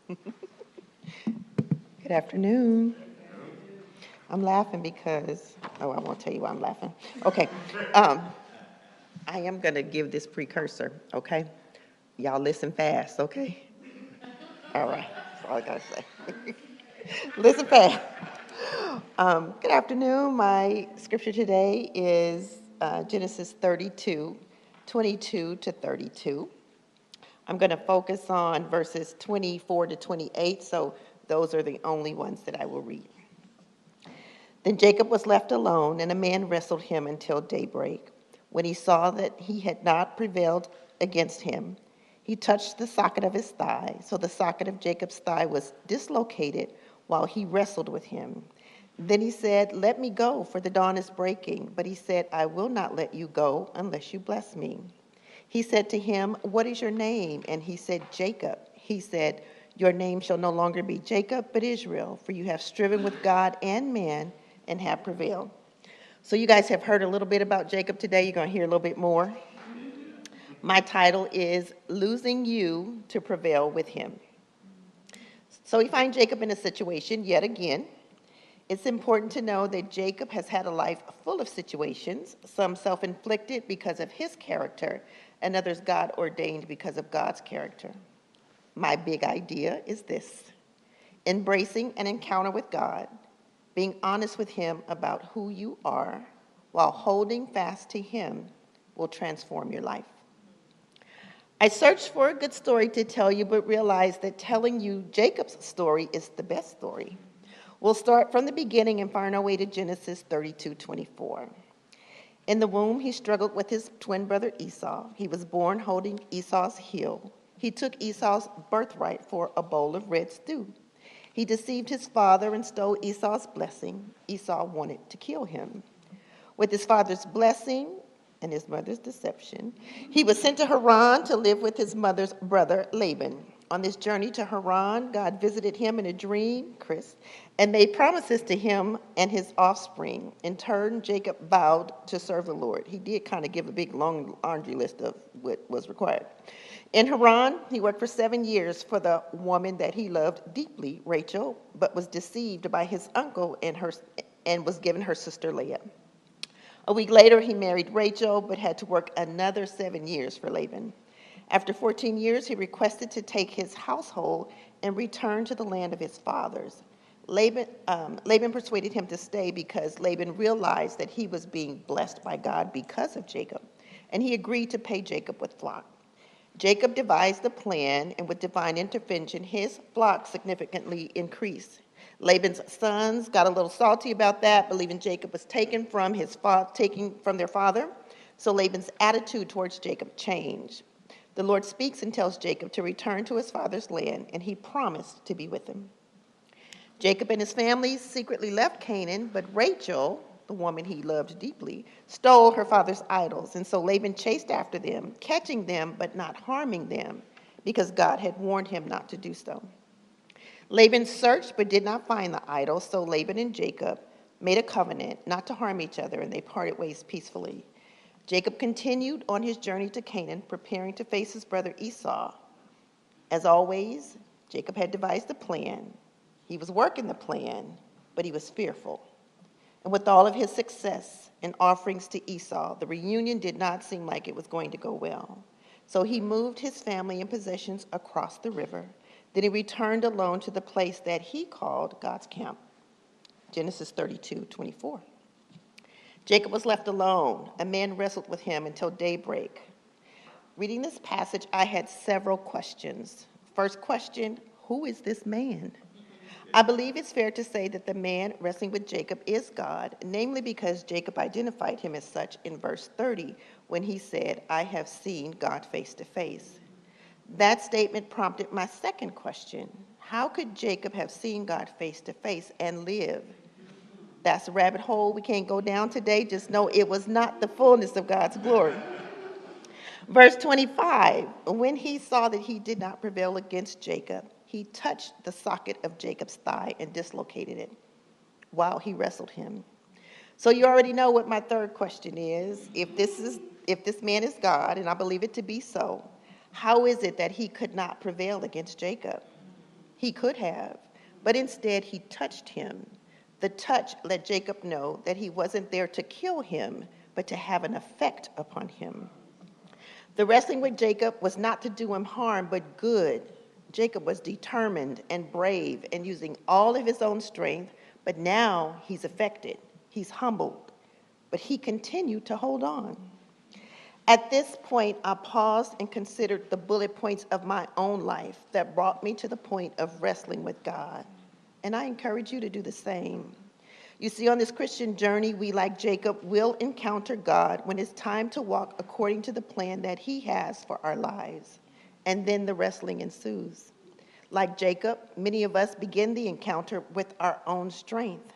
Good afternoon. I'm laughing because, I won't tell you why I'm laughing. Okay. Um, I am going to give this precursor, okay? Y'all listen fast, okay? All right. That's all I got to say. Listen fast. Good afternoon. My scripture today is Genesis 32, 22 to 32. I'm going to focus on verses 24 to 28, so those are the only ones that I will read. Then Jacob was left alone, and a man wrestled him until daybreak. When he saw that he had not prevailed against him, he touched the socket of his thigh. So the socket of Jacob's thigh was dislocated while he wrestled with him. Then he said, "Let me go, for the dawn is breaking." But he said, "I will not let you go unless you bless me." He said to him, "What is your name?" And he said, "Jacob." He said, "Your name shall no longer be Jacob, but Israel, for you have striven with God and man and have prevailed." So you guys have heard a little bit about Jacob today. You're going to hear a little bit more. My title is Losing You to Prevail with Him. So we find Jacob in a situation yet again. It's important to know that Jacob has had a life full of situations, some self-inflicted because of his character, and others God ordained because of God's character. My big idea is this: embracing an encounter with God, being honest with Him about who you are, while holding fast to Him, will transform your life. I searched for a good story to tell you, but realized that telling you Jacob's story is the best story. We'll start from the beginning and find our way to Genesis 32:24. In the womb, he struggled with his twin brother Esau. He was born holding Esau's heel. He took Esau's birthright for a bowl of red stew. He deceived his father and stole Esau's blessing. Esau wanted to kill him. With his father's blessing and his mother's deception, he was sent to Haran to live with his mother's brother Laban. On this journey to Haran, God visited him in a dream, Chris, and made promises to him and his offspring. In turn, Jacob vowed to serve the Lord. He did kind of give a big long laundry list of what was required. In Haran, he worked for 7 years for the woman that he loved deeply, Rachel, but was deceived by his uncle and was given her sister Leah. A week later, he married Rachel, but had to work another 7 years for Laban. After 14 years, he requested to take his household and return to the land of his fathers. Laban persuaded him to stay because Laban realized that he was being blessed by God because of Jacob, and he agreed to pay Jacob with flock. Jacob devised a plan, and with divine intervention, his flock significantly increased. Laban's sons got a little salty about that, believing Jacob was taken from their father. So Laban's attitude towards Jacob changed. The Lord speaks and tells Jacob to return to his father's land, and he promised to be with him. Jacob and his family secretly left Canaan, but Rachel, the woman he loved deeply, stole her father's idols. And so Laban chased after them, catching them but not harming them, because God had warned him not to do so. Laban searched but did not find the idols, so Laban and Jacob made a covenant not to harm each other, and they parted ways peacefully. Jacob continued on his journey to Canaan, preparing to face his brother Esau. As always, Jacob had devised a plan. He was working the plan, but he was fearful. And with all of his success and offerings to Esau, the reunion did not seem like it was going to go well. So he moved his family and possessions across the river. Then he returned alone to the place that he called God's camp. Genesis 32:24. Jacob was left alone. A man wrestled with him until daybreak. Reading this passage, I had several questions. First question, who is this man? I believe it's fair to say that the man wrestling with Jacob is God, namely because Jacob identified him as such in verse 30 when he said, "I have seen God face to face." That statement prompted my second question. How could Jacob have seen God face to face and live? That's a rabbit hole we can't go down today. Just know it was not the fullness of God's glory. Verse 25, when he saw that he did not prevail against Jacob, he touched the socket of Jacob's thigh and dislocated it while he wrestled him. So you already know what my third question is. If this man is God, and I believe it to be so, how is it that he could not prevail against Jacob? He could have, but instead he touched him. The touch let Jacob know that he wasn't there to kill him, but to have an effect upon him. The wrestling with Jacob was not to do him harm, but good. Jacob was determined and brave and using all of his own strength, but now he's affected. He's humbled, but he continued to hold on. At this point, I paused and considered the bullet points of my own life that brought me to the point of wrestling with God. And I encourage you to do the same. You see, on this Christian journey, we, like Jacob, will encounter God when it's time to walk according to the plan that he has for our lives. And then the wrestling ensues. Like Jacob, many of us begin the encounter with our own strength.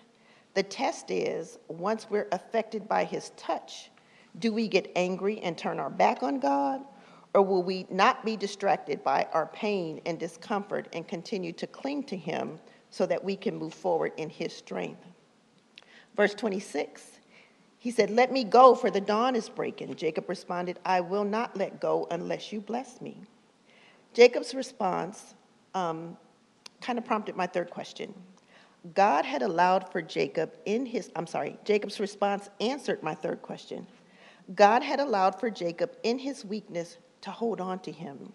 The test is, once we're affected by his touch, do we get angry and turn our back on God? Or will we not be distracted by our pain and discomfort and continue to cling to him so that we can move forward in his strength? Verse 26, he said, "Let me go, for the dawn is breaking." Jacob responded, "I will not let go unless you bless me." Jacob's response kind of prompted my third question. Jacob's response answered my third question. God had allowed for Jacob in his weakness to hold on to him.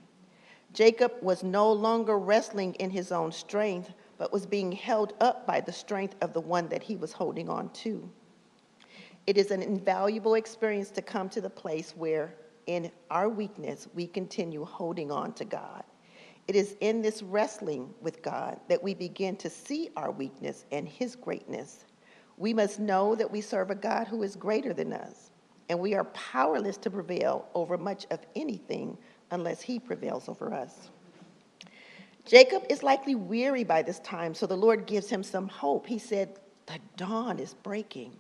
Jacob was no longer wrestling in his own strength, but was being held up by the strength of the one that he was holding on to. It is an invaluable experience to come to the place where, in our weakness, we continue holding on to God. It is in this wrestling with God that we begin to see our weakness and his greatness. We must know that we serve a God who is greater than us, and we are powerless to prevail over much of anything unless he prevails over us. Jacob is likely weary by this time, so the Lord gives him some hope. He said, "The dawn is breaking."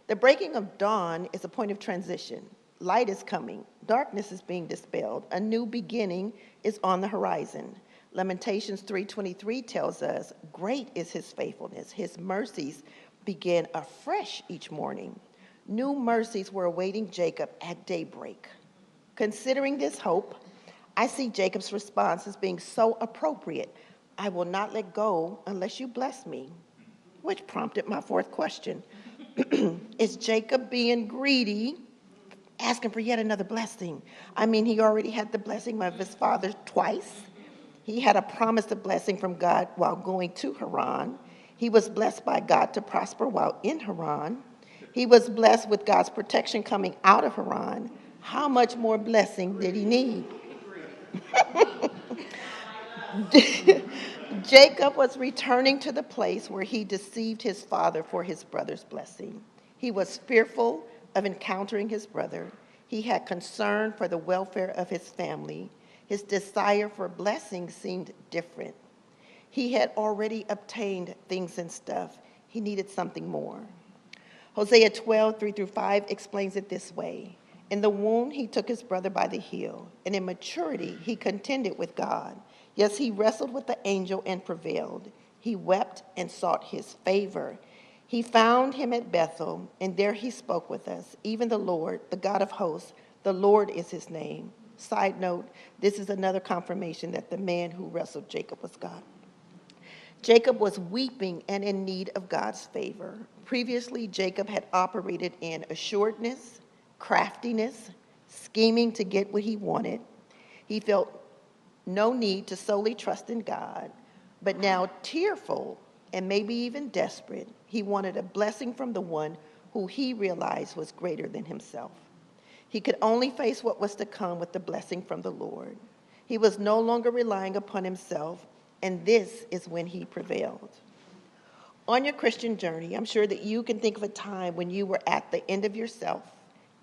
The breaking of dawn is a point of transition. Light is coming. Darkness is being dispelled. A new beginning is on the horizon. Lamentations 3:23 tells us, "Great is his faithfulness. His mercies begin afresh each morning." New mercies were awaiting Jacob at daybreak. Considering this hope, I see Jacob's response as being so appropriate. "I will not let go unless you bless me," which prompted my fourth question. Is Jacob being greedy, asking for yet another blessing? I mean, he already had the blessing of his father twice. He had a promise of blessing from God while going to Haran. He was blessed by God to prosper while in Haran. He was blessed with God's protection coming out of Haran. How much more blessing did he need? Jacob was returning to the place where he deceived his father for his brother's blessing. He was fearful of encountering his brother. He had concern for the welfare of his family. His desire for blessing seemed different. He had already obtained things and stuff. He needed something more. Hosea 12:3-5 explains it this way. "In the womb he took his brother by the heel, and in maturity he contended with God. Yes, he wrestled with the angel and prevailed. He wept and sought his favor. He found him at Bethel, and there he spoke with us. Even the Lord, the God of hosts, the Lord is his name." Side note, this is another confirmation that the man who wrestled Jacob was God. Jacob was weeping and in need of God's favor. Previously, Jacob had operated in assuredness, craftiness, scheming to get what he wanted. He felt no need to solely trust in God, but now tearful and maybe even desperate, he wanted a blessing from the one who he realized was greater than himself. He could only face what was to come with the blessing from the Lord. He was no longer relying upon himself, and this is when he prevailed. On your Christian journey, I'm sure that you can think of a time when you were at the end of yourself,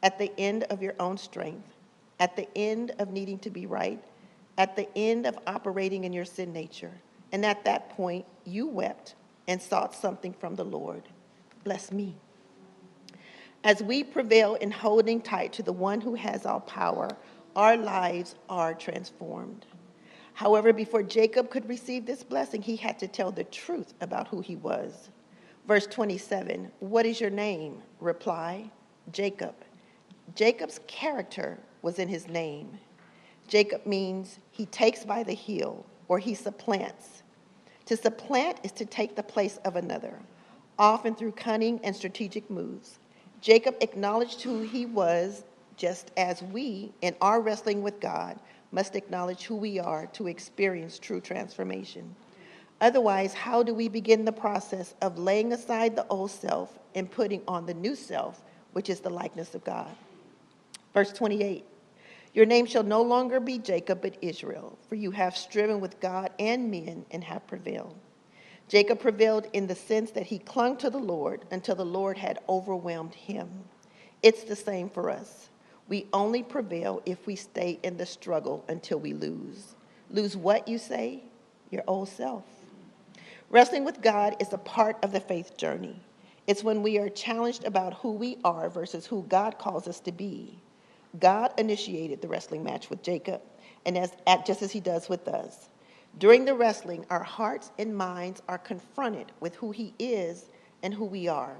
at the end of your own strength, at the end of needing to be right, at the end of operating in your sin nature. And at that point, you wept and sought something from the Lord. Bless me. As we prevail in holding tight to the one who has all power, our lives are transformed. However, before Jacob could receive this blessing, he had to tell the truth about who he was. Verse 27, "What is your name?" Reply, "Jacob." Jacob's character was in his name. Jacob means he takes by the heel, or he supplants. To supplant is to take the place of another, often through cunning and strategic moves. Jacob acknowledged who he was, just as we, in our wrestling with God, must acknowledge who we are to experience true transformation. Otherwise, how do we begin the process of laying aside the old self and putting on the new self, which is the likeness of God? Verse 28, your name shall no longer be Jacob, but Israel, for you have striven with God and men and have prevailed. Jacob prevailed in the sense that he clung to the Lord until the Lord had overwhelmed him. It's the same for us. We only prevail if we stay in the struggle until we lose. Lose what, you say? Your old self. Wrestling with God is a part of the faith journey. It's when we are challenged about who we are versus who God calls us to be. God initiated the wrestling match with Jacob, and just as he does with us. During the wrestling, our hearts and minds are confronted with who he is and who we are.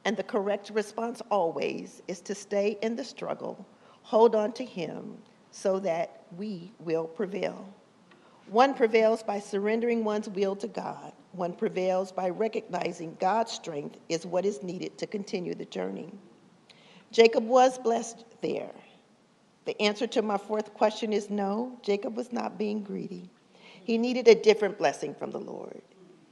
And the correct response always is to stay in the struggle, hold on to him, so that we will prevail. One prevails by surrendering one's will to God. One prevails by recognizing God's strength is what is needed to continue the journey. Jacob was blessed there. The answer to my fourth question is no, Jacob was not being greedy. He needed a different blessing from the Lord.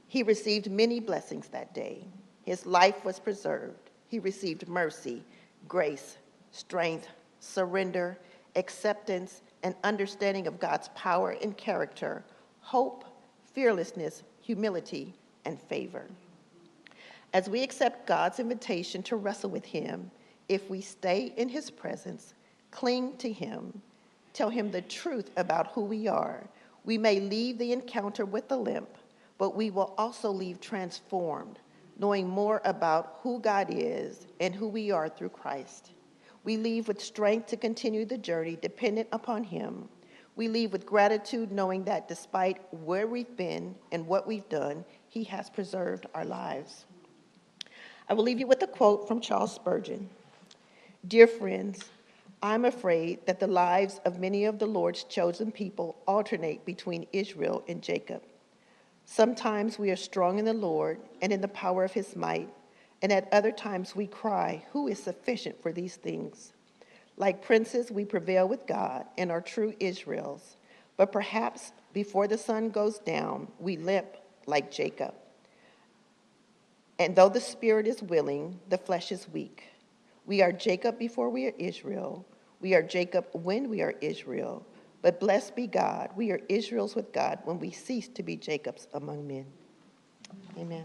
He received many blessings that day. His life was preserved. He received mercy, grace, strength, surrender, acceptance, and understanding of God's power and character, hope, fearlessness, humility, and favor. As we accept God's invitation to wrestle with him, if we stay in his presence, cling to him, tell him the truth about who we are, we may leave the encounter with a limp, but we will also leave transformed, knowing more about who God is and who we are through Christ. We leave with strength to continue the journey dependent upon him. We leave with gratitude knowing that despite where we've been and what we've done, he has preserved our lives. I will leave you with a quote from Charles Spurgeon. Dear friends, I'm afraid that the lives of many of the Lord's chosen people alternate between Israel and Jacob. Sometimes we are strong in the Lord and in the power of his might, and at other times we cry, who is sufficient for these things? Like princes, we prevail with God and are true Israels, but perhaps before the sun goes down, we limp like Jacob. And though the spirit is willing, the flesh is weak. We are Jacob before we are Israel. We are Jacob when we are Israel. But blessed be God, we are Israels with God when we cease to be Jacobs among men. Amen.